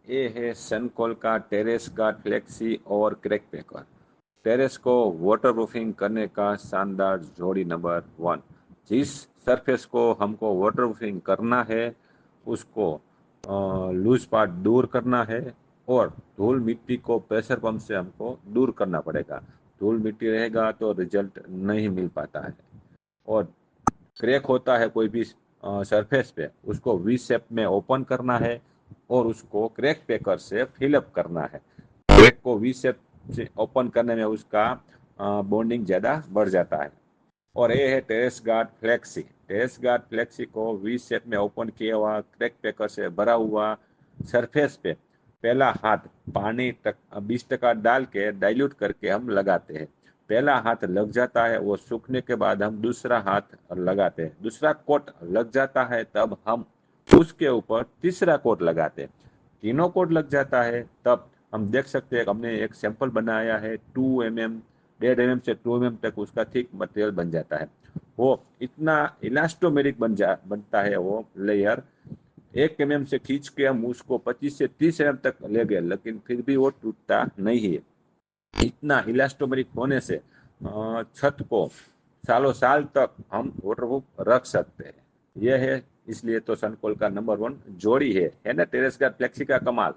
ये है सनकोल का टेरेस गार्ड फ्लेक्सी और क्रैक पैकर। टेरेस को वाटर प्रूफिंग करने का शानदार जोड़ी नंबर 1। जिस सरफेस को हमको वाटर प्रूफिंग करना है उसको लूज पार्ट दूर करना है और धूल मिट्टी को प्रेशर पंप से हमको दूर करना पड़ेगा। धूल मिट्टी रहेगा तो रिजल्ट नहीं मिल पाता है। और क्रैक होता है कोई भी सरफेस पे, उसको वी शेप में ओपन करना है और उसको क्रैक पेकर से फिलअप करना है। क्रैक को वी शेप से ओपन करने में उसका बॉन्डिंग ज़्यादा बढ़ जाता है। और ये है terrace guard flexi. Terrace guard flexi को वी शेप में ओपन किया हुआ क्रैक पेकर से भरा हुआ सरफेस पे पहला हाथ पानी 20% डाल के डाइल्यूट करके हम लगाते हैं। पहला हाथ लग जाता है, वो सूखने के बाद हम दूसरा हाथ लगाते हैं। दूसरा कोट लग जाता है तब हम उसके ऊपर तीसरा कोट लगाते हैं। तीनों कोट लग जाता है तब हम देख सकते हैं हमने एक सैंपल बनाया है 2 mm, 1.5 mm से 2 mm तक उसका थिक मटेरियल बन जाता है। वो इतना इलास्टोमेरिक बनता है वो लेयर। 1 mm से खींच के हम उसको 25 से 30 mm तक ले गए लेकिन फिर भी वो टूटता नहीं है। इतना इलास्टोमेरिक होने से छत को सालों साल तक हम वाटरप्रूफ रख सकते हैं। यह है, इसलिए तो सनकोल का नंबर 1 जोड़ी है ना टेरेस गार्ड फ्लेक्सी का कमाल।